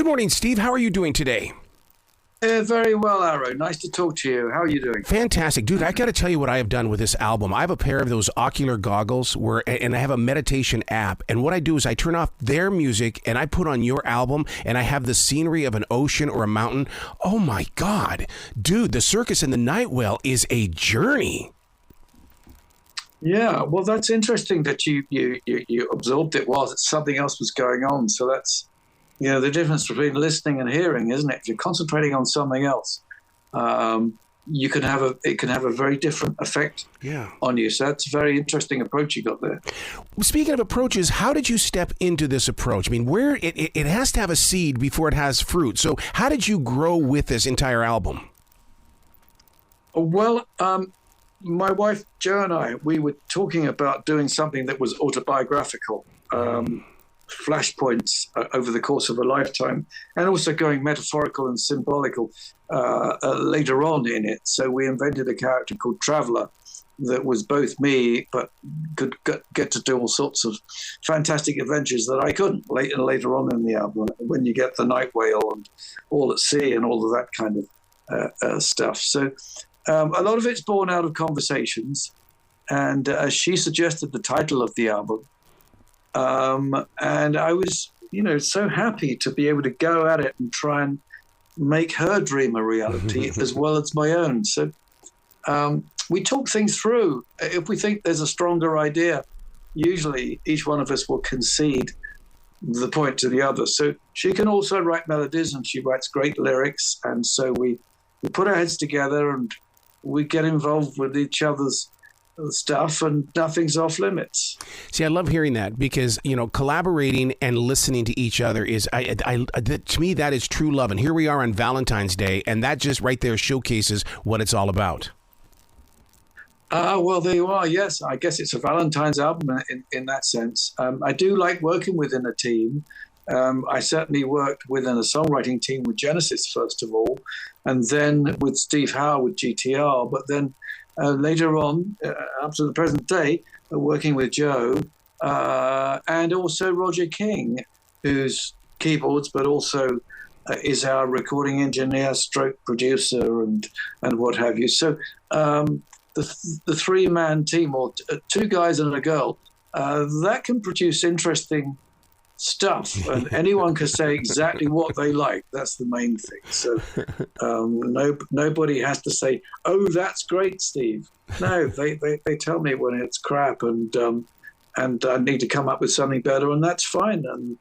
Good morning, Steve. How are you doing today? Very well, Arrow. Nice to talk to you. How are you doing? Fantastic. Dude, I got to tell you what I have done with this album. I have a pair of those ocular goggles and I have a meditation app. And what I do is I turn off their music and I put on your album and I have the scenery of an ocean or a mountain. Oh, my God. Dude, the Circus and the Nightwhale is a journey. Yeah, well, that's interesting that you absorbed it while something else was going on. So that's, the difference between listening and hearing, isn't it? If you're concentrating on something else, it can have a very different effect on you. So that's a very interesting approach you got there. Speaking of approaches, how did you step into this approach? I mean, where it has to have a seed before it has fruit. So how did you grow with this entire album? Well, my wife, Jo, and I, we were talking about doing something that was autobiographical. Flashpoints over the course of a lifetime, and also going metaphorical and symbolical later on in it. So we invented a character called Travla that was both me, but could get to do all sorts of fantastic adventures that I couldn't later on in the album, when you get the Nightwhale and all at sea and all of that kind of stuff. So a lot of it's born out of conversations, and she suggested the title of the album. And I was, so happy to be able to go at it and try and make her dream a reality as well as my own. So we talk things through. If we think there's a stronger idea, usually each one of us will concede the point to the other. So she can also write melodies, and she writes great lyrics. And so we put our heads together and we get involved with each other's stuff, and nothing's off limits. See, I love hearing that, because collaborating and listening to each other is, to me, that is true love. And here we are on Valentine's Day, and that just right there showcases what it's all about. Well, there you are. Yes, I guess it's a Valentine's album in that sense. I do like working within a team. I certainly worked within a songwriting team with Genesis, first of all, and then with Steve Howe with GTR, but then later on, up to the present day, working with Jo, and also Roger King, who's keyboards, but also is our recording engineer, stroke producer, and what have you. So the three-man team, or two guys and a girl, that can produce interesting stuff, and anyone can say exactly what they like. That's the main thing. So nobody has to say, "Oh, that's great, Steve." No, they tell me when it's crap, and I need to come up with something better, and that's fine. And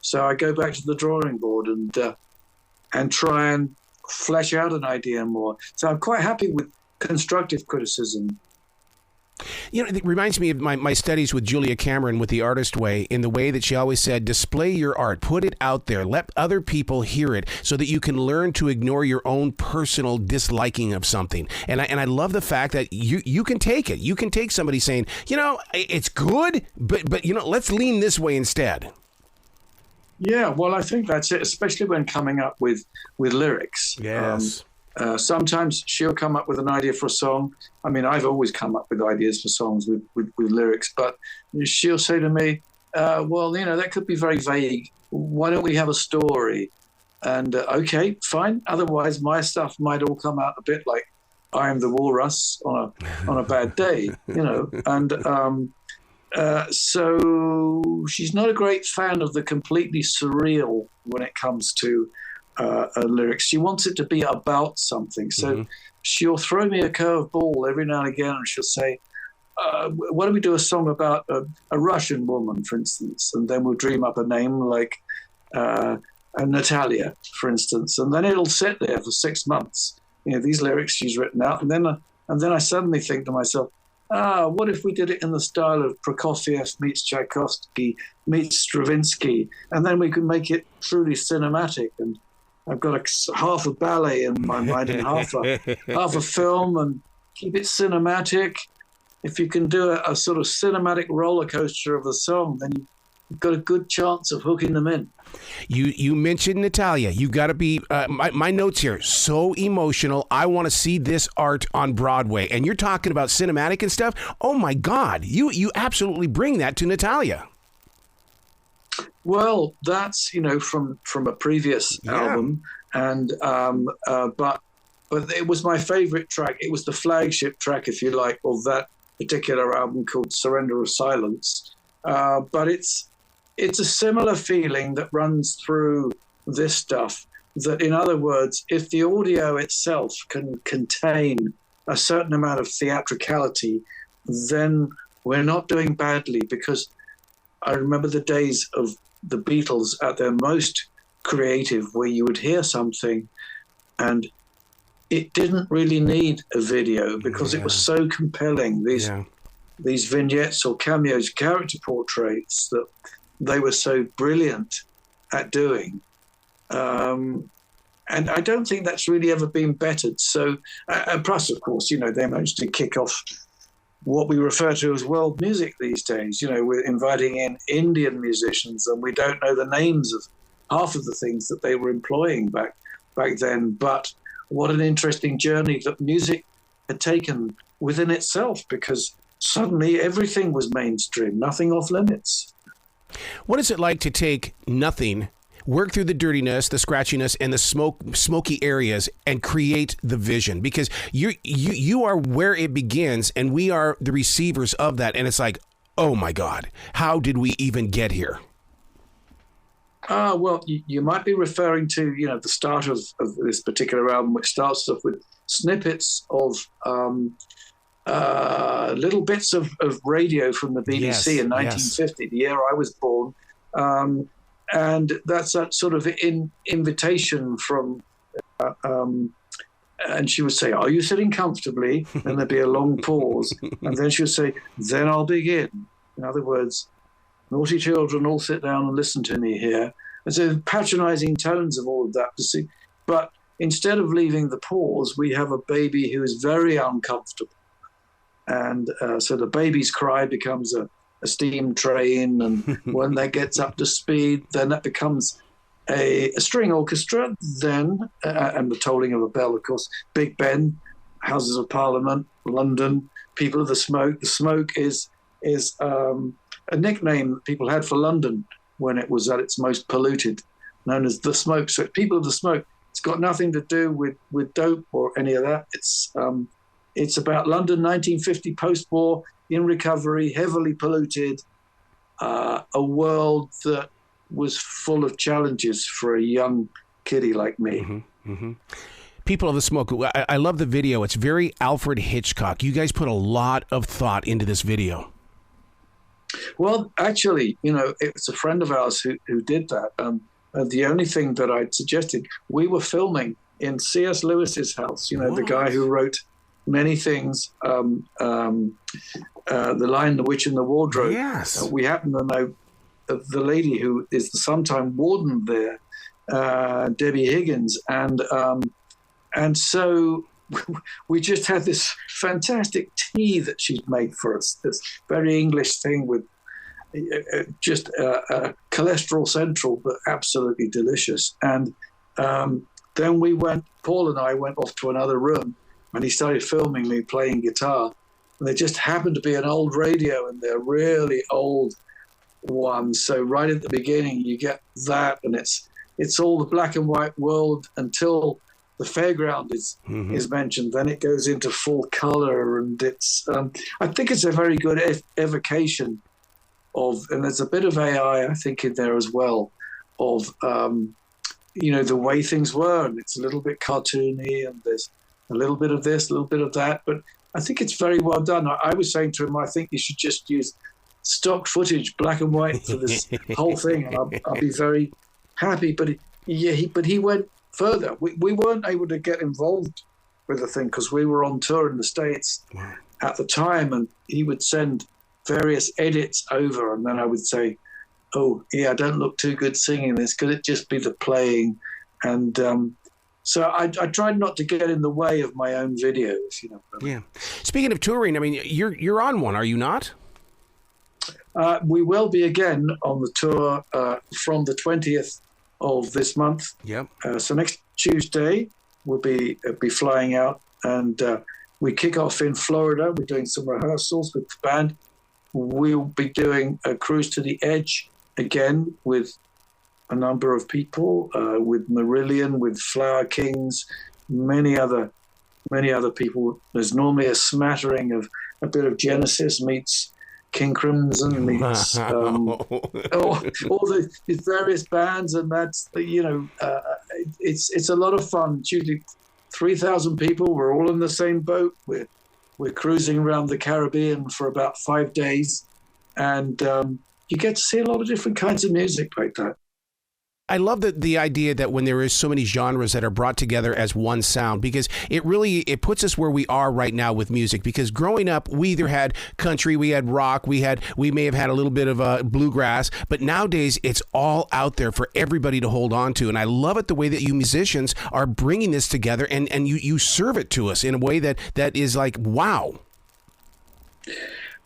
so I go back to the drawing board and try and flesh out an idea more. So I'm quite happy with constructive criticism. It reminds me of my studies with Julia Cameron with The Artist Way, in the way that she always said, display your art, put it out there, let other people hear it, so that you can learn to ignore your own personal disliking of something. And I love the fact that you can take it. You can take somebody saying, it's good, but let's lean this way instead. Yeah, well, I think that's it, especially when coming up with lyrics. Yes. Sometimes she'll come up with an idea for a song. I mean, I've always come up with ideas for songs with lyrics, but she'll say to me, well, that could be very vague. Why don't we have a story? And okay, fine. Otherwise, my stuff might all come out a bit like I Am the Walrus on a bad day, And so she's not a great fan of the completely surreal when it comes to lyrics. She wants it to be about something. So she'll throw me a curveball every now and again, and she'll say, why don't we do a song about a Russian woman, for instance? And then we'll dream up a name like Natalia, for instance. And then it'll sit there for 6 months. These lyrics she's written out. And then I suddenly think to myself, what if we did it in the style of Prokofiev meets Tchaikovsky meets Stravinsky? And then we could make it truly cinematic. And I've got half a ballet in my mind and half a film, and keep it cinematic. If you can do a sort of cinematic roller coaster of the song, then you've got a good chance of hooking them in. You mentioned Natalia. You got to be, my notes here, so emotional. I want to see this art on Broadway. And you're talking about cinematic and stuff. Oh, my God. You absolutely bring that to Natalia. Well, that's from a previous album, and but it was my favorite track. It was the flagship track, if you like, of that particular album called "Surrender of Silence." But it's a similar feeling that runs through this stuff. That, in other words, if the audio itself can contain a certain amount of theatricality, then we're not doing badly. Because I remember the days of the Beatles at their most creative, where you would hear something and it didn't really need a video because it was so compelling. These vignettes or cameos, character portraits that they were so brilliant at doing. And I don't think that's really ever been bettered. So, and plus, of course, they managed to kick off what we refer to as world music these days. We're inviting in Indian musicians, and we don't know the names of half of the things that they were employing back then. But what an interesting journey that music had taken within itself, because suddenly everything was mainstream, nothing off limits. What is it like to take nothing, work through the dirtiness, the scratchiness, and the smoky areas, and create the vision? Because you are where it begins, and we are the receivers of that. And it's like, oh my God, how did we even get here? Well, you might be referring to the start of this particular album, which starts off with snippets of little bits of radio from the BBC in 1950, the year I was born. And that's that sort of invitation from, and she would say, "Are you sitting comfortably?" And there'd be a long pause. And then she would say, "Then I'll begin." In other words, naughty children, all sit down and listen to me here. And so patronizing tones of all of that to see. But instead of leaving the pause, we have a baby who is very uncomfortable. And so the baby's cry becomes a steam train, and when that gets up to speed, then that becomes a string orchestra, then and the tolling of a bell, of course. Big Ben, Houses of Parliament, London, People of the Smoke. The Smoke is a nickname that people had for London when it was at its most polluted, known as the Smoke. So People of the Smoke. It's got nothing to do with dope or any of that. It's about London, 1950, post-war, in recovery, heavily polluted, a world that was full of challenges for a young kiddie like me. Mm-hmm, mm-hmm. People of the Smoke. I love the video. It's very Alfred Hitchcock. You guys put a lot of thought into this video. Well, actually, it was a friend of ours who did that. The only thing that I'd suggested, we were filming in C.S. Lewis's house, the guy who wrote many things, The Lion, the Witch, and the Wardrobe. Yes. We happen to know the lady who is the sometime warden there, Debbie Higgins. And so we just had this fantastic tea that she'd made for us, this very English thing with just cholesterol central, but absolutely delicious. And then Paul and I went off to another room, and he started filming me playing guitar. And there just happened to be an old radio in there, really old one. So right at the beginning, you get that, and it's all the black and white world until the fairground is mentioned. Then it goes into full color, and it's I think it's a very good evocation of, and there's a bit of AI, I think, in there as well, of the way things were, and it's a little bit cartoony, and there's a little bit of this, a little bit of that, but I think it's very well done. I was saying to him, I think you should just use stock footage, black and white, for this whole thing, and I'll be very happy. But he went further. We weren't able to get involved with the thing because we were on tour in the States at the time, and he would send various edits over, and then I would say, "Oh, yeah, I don't look too good singing this. Could it just be the playing?" And so I tried not to get in the way of my own videos, Yeah. Speaking of touring, I mean, you're on one, are you not? We will be again on the tour from the 20th of this month. Yep. So next Tuesday we'll be flying out, and we kick off in Florida. We're doing some rehearsals with the band. We'll be doing a cruise to the edge again, with a number of people, with Marillion, with Flower Kings, many other people. There's normally a smattering of a bit of Genesis meets King Crimson meets all the various bands, and that's it's a lot of fun. It's usually 3,000 people. We're all in the same boat. We're cruising around the Caribbean for about 5 days, and you get to see a lot of different kinds of music like that. I love the idea that when there is so many genres that are brought together as one sound, because it puts us where we are right now with music. Because growing up, we either had country, we had rock, we may have had a little bit of bluegrass, but nowadays it's all out there for everybody to hold on to. And I love it the way that you musicians are bringing this together, and you serve it to us in a way that is like, wow.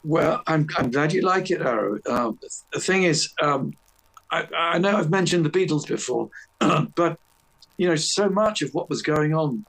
Well, I'm glad you like it, Arrow. The thing is, I know I've mentioned the Beatles before, but, so much of what was going on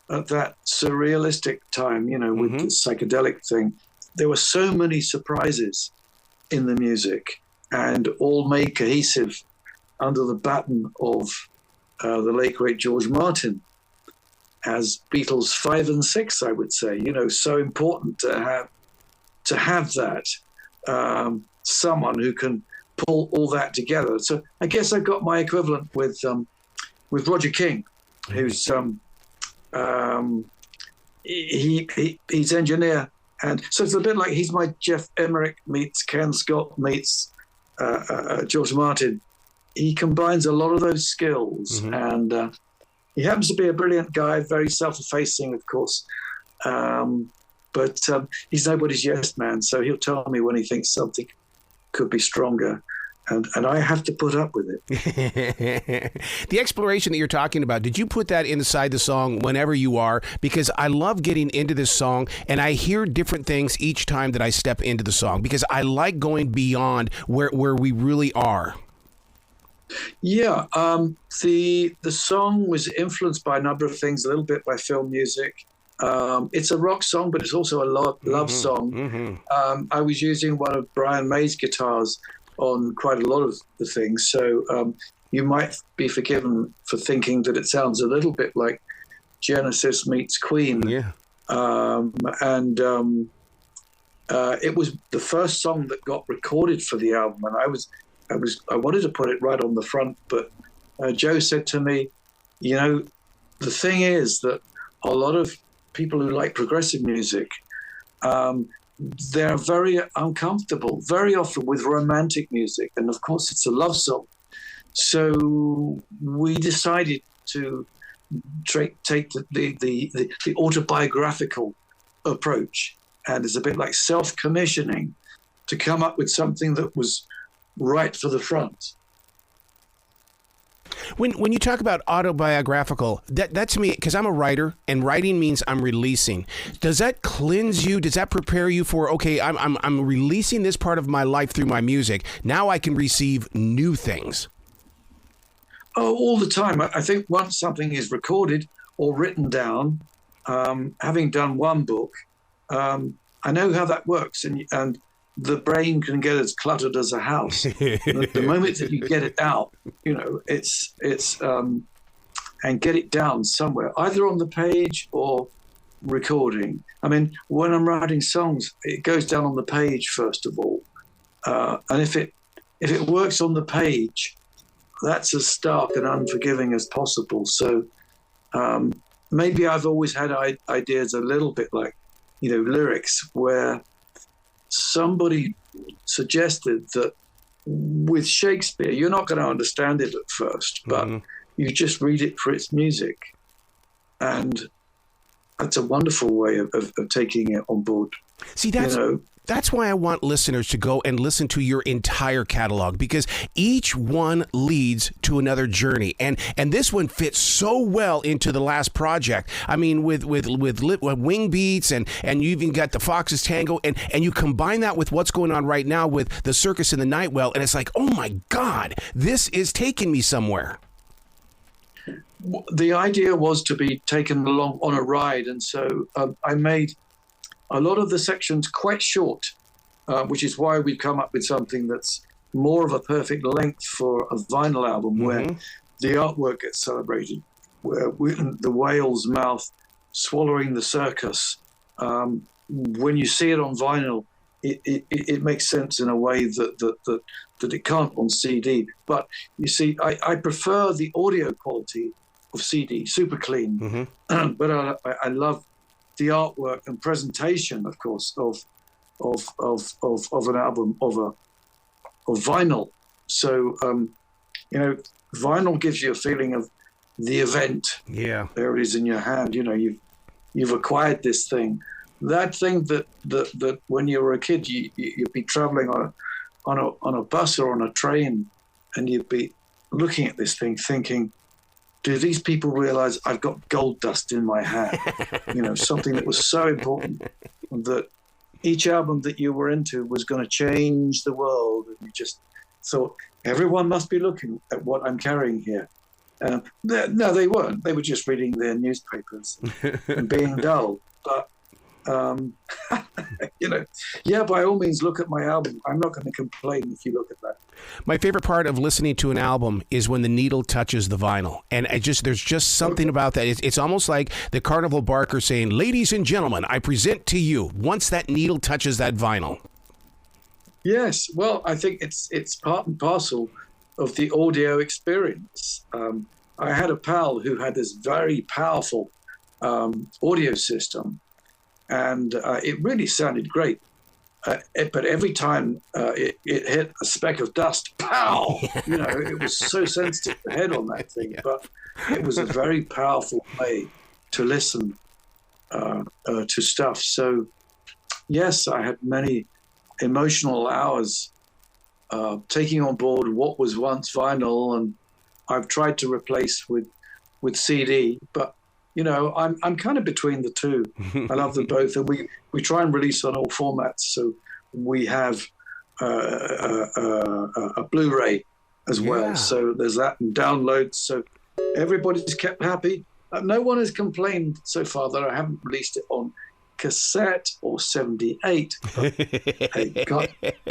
at that surrealistic time, with the psychedelic thing, there were so many surprises in the music, and all made cohesive under the baton of the late, great George Martin as Beatles 5 and 6, I would say. So important to have that, someone who can pull all that together. So I guess I've got my equivalent with Roger King, who's he's engineer, and so it's a bit like he's my Jeff Emmerich meets Ken Scott meets George Martin. He combines a lot of those skills, and he happens to be a brilliant guy, very self-effacing, of course, but he's nobody's yes man, so he'll tell me when he thinks something could be stronger, and I have to put up with it. The exploration that you're talking about, did you put that inside the song whenever you are? Because I love getting into this song, and I hear different things each time that I step into the song, because I like going beyond where we really are. Yeah, the song was influenced by a number of things, a little bit by film music. It's a rock song, but it's also a love song. I was using one of Brian May's guitars on quite a lot of the things, so you might be forgiven for thinking that it sounds a little bit like Genesis meets Queen. Yeah. It was the first song that got recorded for the album, and I wanted to put it right on the front, but Joe said to me, the thing is that a lot of people who like progressive music, they're very uncomfortable, very often with romantic music. And of course, it's a love song. So we decided to take the autobiographical approach. And it's a bit like self-commissioning to come up with something that was right for the front. When you talk about autobiographical, that to me, because I'm a writer, and writing means I'm releasing. Does that cleanse you? Does that prepare you for, okay, I'm releasing this part of my life through my music. Now I can receive new things. Oh, all the time. I think once something is recorded or written down, having done one book, I know how that works, and the brain can get as cluttered as a house. The moment that you get it out, it's and get it down somewhere, either on the page or recording. I mean, when I'm writing songs, it goes down on the page first of all, and if it works on the page, that's as stark and unforgiving as possible. So maybe I've always had ideas a little bit like, lyrics, where somebody suggested that with Shakespeare, you're not going to understand it at first, but you just read it for its music. And that's a wonderful way of taking it on board. See, that's why I want listeners to go and listen to your entire catalog, because each one leads to another journey. And this one fits so well into the last project. I mean, with Wing Beats, and you even got the Fox's Tango, and you combine that with what's going on right now with the Circus and the Nightwhale, and it's like, oh my God, this is taking me somewhere. The idea was to be taken along on a ride, and so I made a lot of the sections quite short, which is why we've come up with something that's more of a perfect length for a vinyl album where the artwork gets celebrated, where the whale's mouth swallowing the circus. When you see it on vinyl, it makes sense in a way that it can't on CD. But you see, I prefer the audio quality of CD, super clean. But I love the artwork and presentation, of course, of an album of vinyl. So vinyl gives you a feeling of the event. Yeah, there it is in your hand. You've acquired this thing. That thing that when you were a kid you'd be traveling on a bus or on a train, and you'd be looking at this thing thinking, do these people realize I've got gold dust in my hand? Something that was so important, that each album that you were into was going to change the world. And you just thought, everyone must be looking at what I'm carrying here. No, they weren't. They were just reading their newspapers and being dull. But yeah, by all means, look at my album. I'm not going to complain if you look at that. My favorite part of listening to an album is when the needle touches the vinyl. And there's just something about that. It's almost like the carnival barker saying, ladies and gentlemen, I present to you, once that needle touches that vinyl. Yes. Well, I think it's part and parcel of the audio experience. I had a pal who had this very powerful audio system, and it really sounded great. But every time it hit a speck of dust, pow! It was so sensitive, the head on that thing. Yeah. But it was a very powerful way to listen to stuff. So, yes, I had many emotional hours taking on board what was once vinyl, and I've tried to replace with CD, but I'm kind of between the two. I love them both, and we try and release on all formats. So we have a Blu-ray as well. So there's that, and downloads. So everybody's kept happy. No one has complained so far that I haven't released it on cassette or 78. Hey,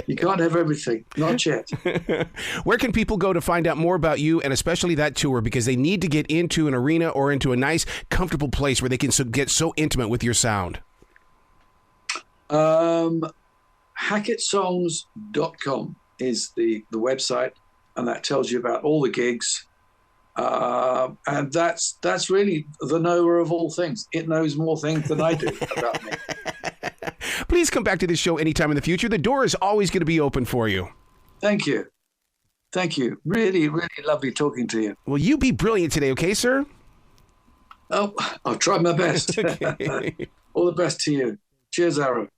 you can't have everything, not yet. Where can people go to find out more about you, and especially that tour, because they need to get into an arena or into a nice comfortable place where they can get so intimate with your sound? HackettSongs.com is the website, and that tells you about all the gigs. And that's really the knower of all things. It knows more things than I do about me. Please come back to this show anytime in the future. The door is always going to be open for you. Thank you. Really, really lovely talking to you. Well, you be brilliant today, okay, sir? Oh, I'll try my best. Okay. All the best to you. Cheers, Aaron.